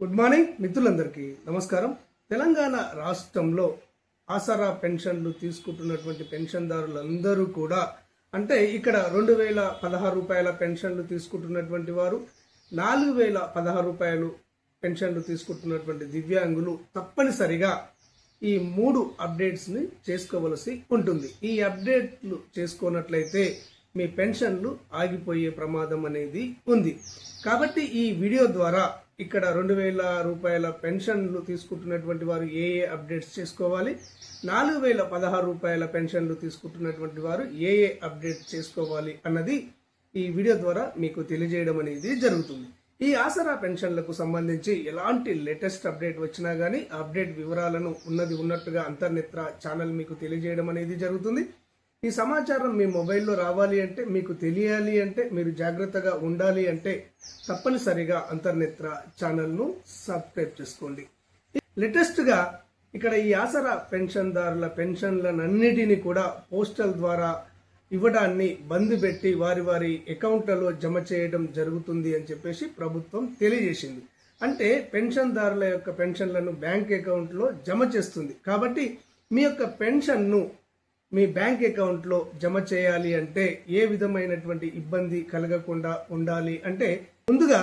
Good morning మిత్రులందరికీ నమస్కారం. తెలంగాణ రాష్ట్రంలో ఆసరా పెన్షన్లు తీసుకుంటున్నటువంటి పెన్షన్దారులందరూ కూడా అంటే ఇక్కడ 2016 రూపాయల పెన్షన్లు తీసుకుంటున్నటువంటి వారు, 4016 రూపాయలు పెన్షన్లు తీసుకుంటున్నటువంటి దివ్యాంగులు తప్పనిసరిగా ఈ 3 అప్డేట్స్ని చేసుకోవలసి ఉంటుంది. ఈ అప్డేట్లు చేసుకోనట్లయితే మీ పెన్షన్లు ఆగిపోయే ప్రమాదం అనేది ఉంది. కాబట్టి ఈ వీడియో ద్వారా ఇక్కడ 2000 రూపాయల పెన్షన్లు తీసుకుంటున్నటువంటి వారు ఏ అప్డేట్స్ చేసుకోవాలి, 4016 రూపాయల పెన్షన్లు తీసుకుంటున్నటువంటి వారు ఏ అప్డేట్ చేసుకోవాలి అన్నది ఈ వీడియో ద్వారా మీకు తెలియజేయడం అనేది జరుగుతుంది. ఈ ఆసరా పెన్షన్లకు సంబంధించి ఎలాంటి లేటెస్ట్ అప్డేట్ వచ్చినా గానీ అప్డేట్ వివరాలను ఉన్నది ఉన్నట్టుగా అంతర్నేత్ర ఛానల్ మీకు తెలియజేయడం అనేది జరుగుతుంది. ఈ సమాచారం మీ మొబైల్లో రావాలి అంటే, మీకు తెలియాలి అంటే, మీరు జాగ్రత్తగా ఉండాలి అంటే తప్పనిసరిగా అంతర్నేత్ర ఛానల్ను సబ్స్క్రైబ్ చేసుకోండి. లేటెస్ట్గా ఇక్కడ ఈ ఆసరా పెన్షన్దారుల పెన్షన్లన్నిటినీ కూడా పోస్టల్ ద్వారా ఇవ్వడాన్ని బంద్ పెట్టి వారి వారి అకౌంట్లలో జమ చేయడం జరుగుతుంది అని చెప్పేసి ప్రభుత్వం తెలియజేసింది. అంటే పెన్షన్దారుల యొక్క పెన్షన్లను బ్యాంక్ అకౌంట్లో జమ చేస్తుంది. కాబట్టి మీ యొక్క పెన్షన్ను మీ బ్యాంక్ అకౌంట్లో జమ చేయాలి అంటే ఏ విధమైనటువంటి ఇబ్బంది కలగకుండా ఉండాలి అంటే, ముందుగా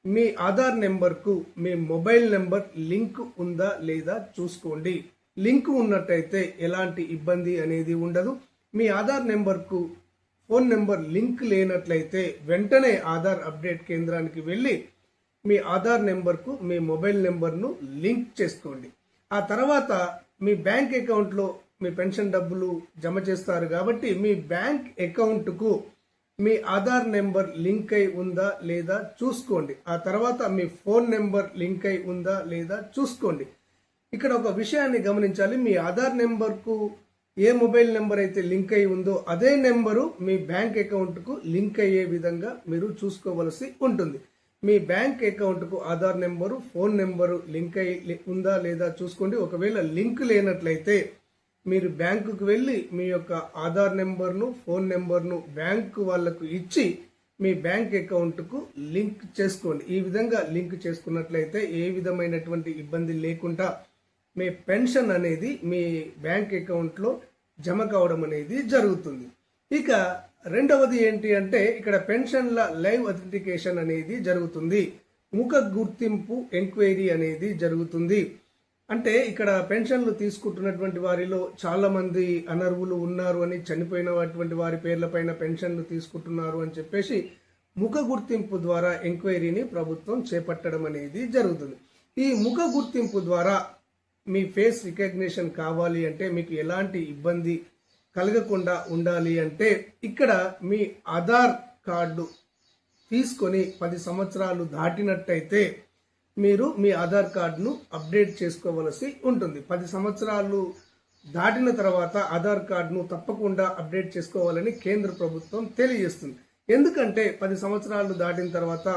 మీ ఆధార్ నెంబర్కు మీ మొబైల్ నెంబర్ లింక్ ఉందా లేదా చూసుకోండి. లింక్ ఉన్నట్టయితే ఎలాంటి ఇబ్బంది అనేది ఉండదు. మీ ఆధార్ నెంబర్కు ఫోన్ నెంబర్ లింక్ లేనట్లయితే వెంటనే ఆధార్ అప్డేట్ కేంద్రానికి వెళ్ళి మీ ఆధార్ నెంబర్కు మీ మొబైల్ నెంబర్ను లింక్ చేసుకోండి. ఆ తర్వాత మీ బ్యాంక్ అకౌంట్లో మీ పెన్షన్ డబ్బులు జమ చేస్తారు కాబట్టి మీ బ్యాంక్ అకౌంట్కు మీ ఆధార్ నెంబర్ లింక్ అయి ఉందా లేదా చూసుకోండి. ఆ తర్వాత మీ ఫోన్ నెంబర్ లింక్ అయి ఉందా లేదా చూసుకోండి. ఇక్కడ ఒక విషయాన్ని గమనించాలి. మీ ఆధార్ నెంబర్కు ఏ మొబైల్ నెంబర్ అయితే లింక్ అయి ఉందో అదే నెంబరు మీ బ్యాంక్ అకౌంట్కు లింక్ అయ్యే విధంగా మీరు చూసుకోవలసి ఉంటుంది. మీ బ్యాంక్ అకౌంట్కు Aadhaar number, phone number link అయి ఉందా లేదా చూసుకోండి. ఒకవేళ లింక్ లేనట్లయితే మీరు బ్యాంకుకు వెళ్ళి మీ యొక్క ఆధార్ నెంబర్ను, ఫోన్ నెంబర్ను బ్యాంకు వాళ్లకు ఇచ్చి మీ బ్యాంక్ అకౌంట్కు లింక్ చేసుకోండి. ఈ విధంగా లింక్ చేసుకున్నట్లయితే ఏ విధమైనటువంటి ఇబ్బంది లేకుండా మీ పెన్షన్ అనేది మీ బ్యాంక్ అకౌంట్లో జమ కావడం అనేది జరుగుతుంది. ఇక రెండవది ఏంటి అంటే, ఇక్కడ పెన్షన్ల లైవ్ అథెంటికేషన్ అనేది జరుగుతుంది. ముఖ గుర్తింపు ఎంక్వైరీ అనేది జరుగుతుంది. అంటే ఇక్కడ పెన్షన్లు తీసుకుంటున్నటువంటి వారిలో చాలా మంది అనర్హులు ఉన్నారు అని, చనిపోయినటువంటి వారి పేర్లపైన పెన్షన్లు తీసుకుంటున్నారు అని చెప్పేసి ముఖ గుర్తింపు ద్వారా ఎంక్వైరీని ప్రభుత్వం చేపట్టడం అనేది జరుగుతుంది. ఈ ముఖ గుర్తింపు ద్వారా మీ ఫేస్ రికగ్నిషన్ కావాలి అంటే, మీకు ఎలాంటి ఇబ్బంది కలగకుండా ఉండాలి అంటే, ఇక్కడ మీ ఆధార్ కార్డు తీసుకొని 10 సంవత్సరాలు దాటినట్టయితే మీరు మీ ఆధార్ కార్డును అప్డేట్ చేసుకోవలసి ఉంటుంది. 10 సంవత్సరాలు దాటిన తర్వాత ఆధార్ కార్డును తప్పకుండా అప్డేట్ చేసుకోవాలని కేంద్ర ప్రభుత్వం తెలియజేస్తుంది. ఎందుకంటే 10 సంవత్సరాలు దాటిన తర్వాత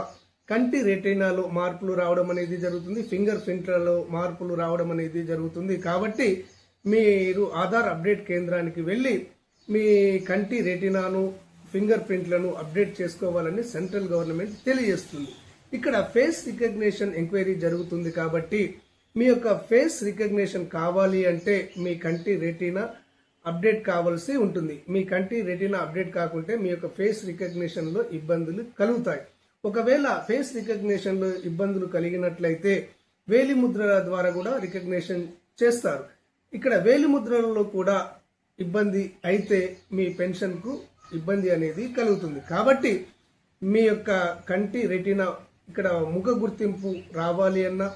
కంటి రెటీనాలో మార్పులు రావడం అనేది జరుగుతుంది, ఫింగర్ ప్రింట్లలో మార్పులు రావడం అనేది జరుగుతుంది. కాబట్టి మీరు ఆధార్ అప్డేట్ కేంద్రానికి వెళ్ళి మీ కంటి రెటీనాను, ఫింగర్ ప్రింట్లను అప్డేట్ చేసుకోవాలని సెంట్రల్ గవర్నమెంట్ తెలియజేస్తుంది. ఇక్కడ ఫేస్ రికగ్నిషన్ ఎంక్వైరీ జరుగుతుంది కాబట్టి మీ యొక్క ఫేస్ రికగ్నిషన్ కావాలి అంటే మీ కంటి రెటీనా అప్డేట్ కావాల్సి ఉంటుంది. మీ కంటి రెటీనా అప్డేట్ కాకుంటే మీ యొక్క ఫేస్ రికగ్నిషన్లో ఇబ్బందులు కలుగుతాయి. ఒకవేళ ఫేస్ రికగ్నిషన్లో ఇబ్బందులు కలిగినట్లయితే వేలిముద్రల ద్వారా కూడా రికగ్నిషన్ చేస్తారు. ఇక్కడ వేలిముద్రలలో కూడా ఇబ్బంది అయితే మీ పెన్షన్కు ఇబ్బంది అనేది కలుగుతుంది. కాబట్టి మీ యొక్క కంటి రెటీనా ఇక్కడ ముఖ గుర్తింపు రావాలి అన్నా,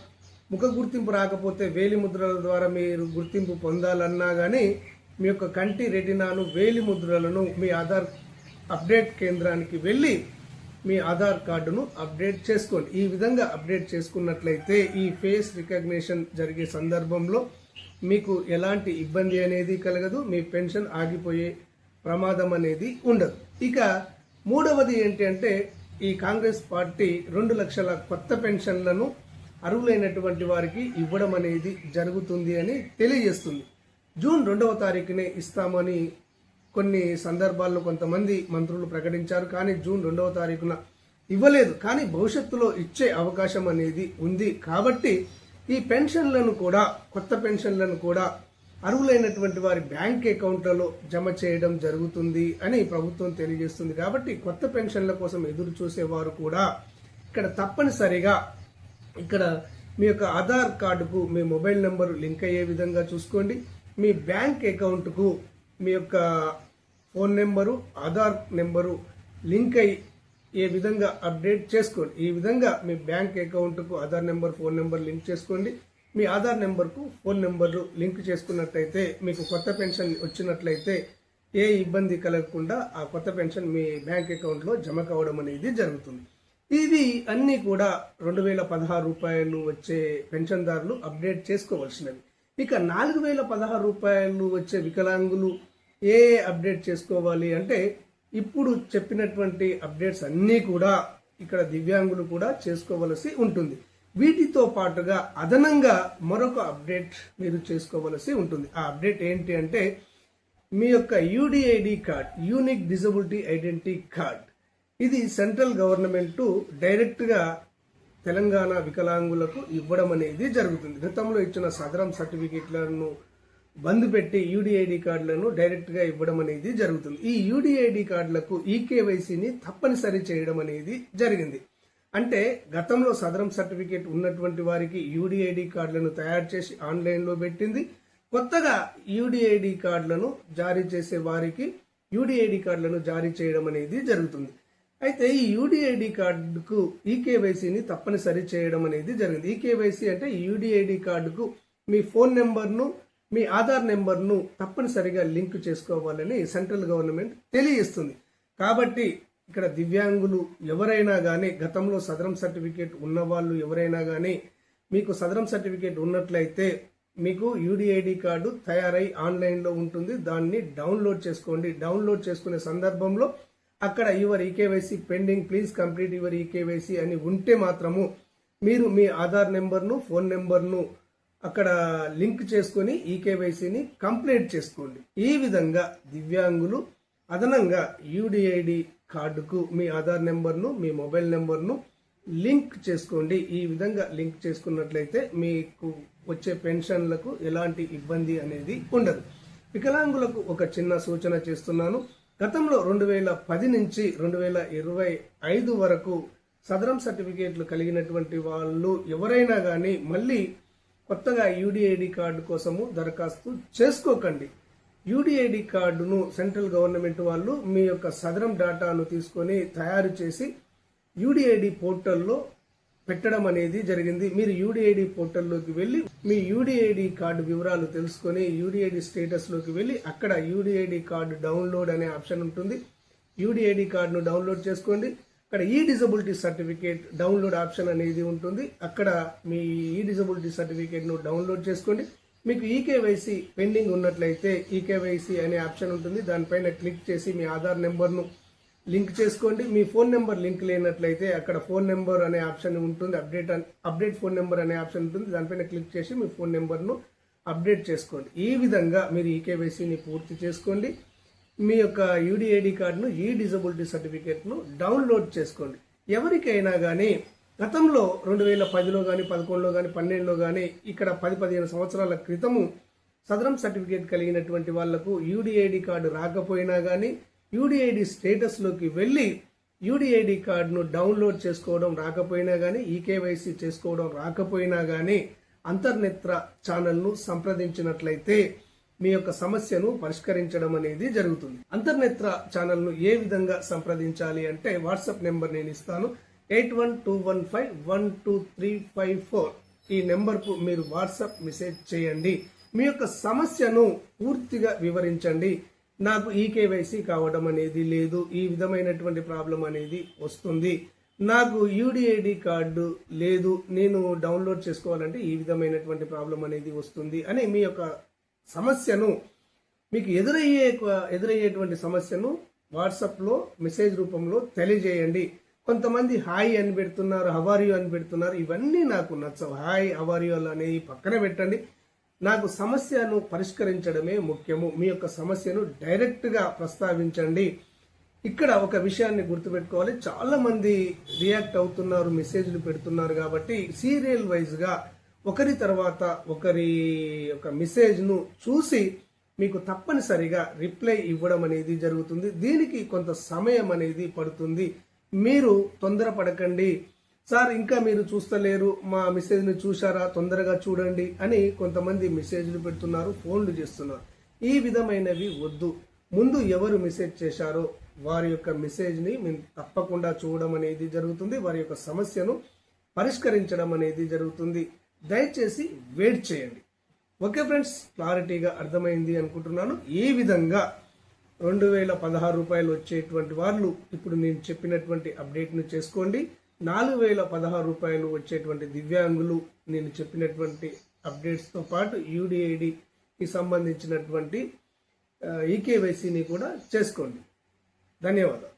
ముఖ గుర్తింపు రాకపోతే వేలిముద్రల ద్వారా మీరు గుర్తింపు పొందాలన్నా కానీ మీ యొక్క కంటి రెటీనాను, వేలిముద్రలను మీ ఆధార్ అప్డేట్ కేంద్రానికి వెళ్ళి మీ ఆధార్ కార్డును అప్డేట్ చేసుకోండి. ఈ విధంగా అప్డేట్ చేసుకున్నట్లయితే ఈ ఫేస్ రికగ్నిషన్ జరిగే సందర్భంలో మీకు ఎలాంటి ఇబ్బంది అనేది కలగదు, మీ పెన్షన్ ఆగిపోయే ప్రమాదం అనేది ఉండదు. ఇక మూడవది ఏంటి అంటే, ఈ కాంగ్రెస్ పార్టీ 2 లక్షల కొత్త పెన్షన్లను అర్హులైనటువంటి వారికి ఇవ్వడం అనేది జరుగుతుంది అని తెలియజేస్తుంది. జూన్ 2వ తారీఖునే ఇస్తామని కొన్ని సందర్భాల్లో కొంతమంది మంత్రులు ప్రకటించారు. కానీ జూన్ 2వ తారీఖున ఇవ్వలేదు, కానీ భవిష్యత్తులో ఇచ్చే అవకాశం అనేది ఉంది. కాబట్టి ఈ పెన్షన్లను కూడా, కొత్త పెన్షన్లను కూడా అర్హులైనటువంటి వారి బ్యాంక్ అకౌంట్లలో జమ చేయడం జరుగుతుంది అని ప్రభుత్వం తెలియజేస్తుంది. కాబట్టి కొత్త పెన్షన్ల కోసం ఎదురు చూసేవారు కూడా ఇక్కడ తప్పనిసరిగా ఇక్కడ మీ యొక్క ఆధార్ కార్డుకు మీ మొబైల్ నెంబరు లింక్ అయ్యే విధంగా చూసుకోండి. మీ బ్యాంక్ అకౌంట్కు మీ యొక్క phone number, Aadhaar number link అయ్యే విధంగా అప్డేట్ చేసుకోండి. ఈ విధంగా మీ బ్యాంక్ అకౌంట్కు Aadhaar number, phone number link చేసుకోండి. మీ ఆధార్ నెంబర్కు ఫోన్ నెంబర్లు లింక్ చేసుకున్నట్లయితే మీకు కొత్త పెన్షన్ వచ్చినట్లయితే ఏ ఇబ్బంది కలగకుండా ఆ కొత్త పెన్షన్ మీ బ్యాంక్ అకౌంట్లో జమ కావడం అనేది జరుగుతుంది. ఇది అన్నీ కూడా 2016 రూపాయలు వచ్చే పెన్షన్దారులు అప్డేట్ చేసుకోవాల్సినవి. ఇక 4016 రూపాయలు వచ్చే వికలాంగులు ఏ అప్డేట్ చేసుకోవాలి అంటే, ఇప్పుడు చెప్పినటువంటి అప్డేట్స్ అన్నీ కూడా ఇక్కడ దివ్యాంగులు కూడా చేసుకోవలసి ఉంటుంది. వీటితో పాటుగా అదనంగా మరొక అప్డేట్ మీరు చేసుకోవలసి ఉంటుంది. ఆ అప్డేట్ ఏంటి అంటే, మీ యొక్క UDID card, unique disability identity card, ఇది సెంట్రల్ గవర్నమెంట్ డైరెక్ట్ గా తెలంగాణ వికలాంగులకు ఇవ్వడం అనేది జరుగుతుంది. గతంలో ఇచ్చిన సదరం సర్టిఫికెట్లను బంద్ పెట్టి యూడిఐడి కార్డులను డైరెక్ట్ గా ఇవ్వడం అనేది జరుగుతుంది. ఈ యూడిఐడి కార్డులకు ఈకేవైసీని తప్పనిసరి చేయడం అనేది జరిగింది. అంటే గతంలో సదరం సర్టిఫికేట్ ఉన్నటువంటి వారికి యూడిఐడి కార్డులను తయారు చేసి ఆన్లైన్లో పెట్టింది. కొత్తగా యూడిఐడి కార్డులను జారీ చేసే వారికి యూడిఐడి కార్డులను జారీ చేయడం అనేది జరుగుతుంది. అయితే ఈ యూడిఐడి కార్డుకు ఈకేవైసీని తప్పనిసరి చేయడం అనేది జరిగింది. ఈకేవైసీ అంటే ఈ యూడిఐడి కార్డుకు మీ ఫోన్ నెంబర్ను, మీ ఆధార్ నెంబర్ను తప్పనిసరిగా లింక్ చేసుకోవాలని సెంట్రల్ గవర్నమెంట్ తెలియజేస్తుంది. కాబట్టి ఇక్కడ దివ్యాంగులు ఎవరైనా కానీ, గతంలో సదరం సర్టిఫికేట్ ఉన్నవాళ్ళు ఎవరైనా కానీ, మీకు సదరం సర్టిఫికేట్ ఉన్నట్లయితే మీకు యూడిఐడి కార్డు తయారై ఆన్లైన్లో ఉంటుంది. దాన్ని డౌన్లోడ్ చేసుకోండి. డౌన్లోడ్ చేసుకునే సందర్భంలో అక్కడ your eKYC pending, please complete your eKYC అని ఉంటే మాత్రము మీరు మీ ఆధార్ నెంబర్ను, ఫోన్ నెంబర్ను అక్కడ లింక్ చేసుకుని ఈకేవైసీని కంప్లీట్ చేసుకోండి. ఈ విధంగా దివ్యాంగులు అదనంగా యూడిఐడి కార్డుకు మీ ఆధార్ నెంబర్ను, మీ మొబైల్ నెంబర్ను లింక్ చేసుకోండి. ఈ విధంగా లింక్ చేసుకున్నట్లయితే మీకు వచ్చే పెన్షన్లకు ఎలాంటి ఇబ్బంది అనేది ఉండదు. వికలాంగులకు ఒక చిన్న సూచన చేస్తున్నాను. గతంలో 2010 నుంచి 2025 వరకు సదరం సర్టిఫికేట్లు కలిగినటువంటి వాళ్ళు ఎవరైనా కానీ మళ్ళీ కొత్తగా యూడిఐడి కార్డు కోసము దరఖాస్తు చేసుకోకండి. యూడిఐడి కార్డును సెంట్రల్ గవర్నమెంట్ వాళ్ళు మీ యొక్క సదరం డాటాను తీసుకొని తయారు చేసి యూడిఐడి పోర్టల్లో పెట్టడం అనేది జరిగింది. మీరు యూడిఐడి పోర్టల్లోకి వెళ్ళి మీ యూడిఐడి కార్డు వివరాలు తెలుసుకొని యూడిఐడి స్టేటస్ లోకి వెళ్ళి అక్కడ యూడిఐడి కార్డు డౌన్లోడ్ అనే ఆప్షన్ ఉంటుంది. యూడిఐడి కార్డును డౌన్లోడ్ చేసుకోండి. అక్కడ ఈ డిజబిలిటీ సర్టిఫికేట్ డౌన్లోడ్ ఆప్షన్ అనేది ఉంటుంది. అక్కడ మీ ఈ డిజబిలిటీ సర్టిఫికేట్ ను డౌన్లోడ్ చేసుకోండి. మీకు ఈకేవైసీ పెండింగ్ ఉన్నట్లయితే ఈకేవైసీ అనే ఆప్షన్ ఉంటుంది. దానిపైన క్లిక్ చేసి మీ ఆధార్ నెంబర్ను లింక్ చేసుకోండి. మీ ఫోన్ నెంబర్ లింక్ లేనట్లయితే అక్కడ ఫోన్ నెంబర్ అనే ఆప్షన్ ఉంటుంది. అప్డేట్ ఫోన్ నెంబర్ అనే ఆప్షన్ ఉంటుంది. దానిపైన క్లిక్ చేసి మీ ఫోన్ నెంబర్ను అప్డేట్ చేసుకోండి. ఈ విధంగా మీరు ఈకేవైసీని పూర్తి చేసుకోండి. మీ యొక్క యూడిఐడి కార్డును, ఈ డిజబిలిటీ సర్టిఫికేట్ను డౌన్లోడ్ చేసుకోండి. ఎవరికైనా కానీ గతంలో 2010లో కానీ, 11లో కానీ, 12లో కానీ ఇక్కడ 10-15 సంవత్సరాల క్రితము సదరం సర్టిఫికేట్ కలిగినటువంటి వాళ్లకు యూడిఐడి కార్డు రాకపోయినా కానీ, యూడిఐడి స్టేటస్ లోకి వెళ్ళి యూడిఐడి కార్డును డౌన్లోడ్ చేసుకోవడం రాకపోయినా కానీ, ఈకేవైసీ చేసుకోవడం రాకపోయినా కానీ అంతర్నేత్ర ఛానల్ను సంప్రదించినట్లయితే మీ యొక్క సమస్యను పరిష్కరించడం అనేది జరుగుతుంది. అంతర్నేత్ర ఛానల్ను ఏ విధంగా సంప్రదించాలి అంటే వాట్సాప్ నెంబర్ నేను ఇస్తాను, 8121512354. ఈ నెంబర్కు మీరు వాట్సాప్ మెసేజ్ చేయండి. మీ యొక్క సమస్యను పూర్తిగా వివరించండి. నాకు ఈకేవైసీ కావడం అనేది లేదు, ఈ విధమైనటువంటి ప్రాబ్లం అనేది వస్తుంది, నాకు యూడిఐడి కార్డు లేదు, నేను డౌన్లోడ్ చేసుకోవాలంటే ఈ విధమైనటువంటి ప్రాబ్లం అనేది వస్తుంది అని మీ యొక్క సమస్యను, మీకు ఎదురయ్యేటువంటి సమస్యను వాట్సాప్లో మెసేజ్ రూపంలో తెలియజేయండి. కొంతమంది హాయ్ అని పెడుతున్నారు, హవారియో అని పెడుతున్నారు. ఇవన్నీ నాకు నచ్చవు. హాయ్ హవారియో అనేవి పక్కన పెట్టండి. నాకు సమస్యను పరిష్కరించడమే ముఖ్యము. మీ యొక్క సమస్యను డైరెక్ట్గా ప్రస్తావించండి. ఇక్కడ ఒక విషయాన్ని గుర్తుపెట్టుకోవాలి, చాలా మంది రియాక్ట్ అవుతున్నారు, మెసేజ్లు పెడుతున్నారు. కాబట్టి సీరియల్ వైజ్ గా ఒకరి తర్వాత ఒకరి యొక్క మెసేజ్ ను చూసి మీకు తప్పనిసరిగా రిప్లై ఇవ్వడం అనేది జరుగుతుంది. దీనికి కొంత సమయం అనేది పడుతుంది. మీరు తొందరపడకండి. సార్ ఇంకా మీరు చూస్తలేరు, మా మెసేజ్ ని చూశారా, తొందరగా చూడండి అని కొంతమంది మెసేజ్లు పెడుతున్నారు, ఫోన్లు చేస్తున్నారు. ఈ విధమైనవి వద్దు. ముందు ఎవరు మెసేజ్ చేశారో వారి యొక్క మెసేజ్ ని మేము తప్పకుండా చూడడం అనేది జరుగుతుంది. వారి యొక్క సమస్యను పరిష్కరించడం అనేది జరుగుతుంది. దయచేసి వెయిట్ చేయండి. ఓకే ఫ్రెండ్స్, క్లారిటీగా అర్థమైంది అనుకుంటున్నాను. ఈ విధంగా 2016 రూపాయలు వచ్చేటువంటి వాళ్ళు ఇప్పుడు నేను చెప్పినటువంటి అప్డేట్ను చేసుకోండి. 4016 రూపాయలు వచ్చేటువంటి దివ్యాంగులు నేను చెప్పినటువంటి అప్డేట్స్తో పాటు యూడిఐడికి సంబంధించినటువంటి ఈకేవైసీని కూడా చేసుకోండి. ధన్యవాదాలు.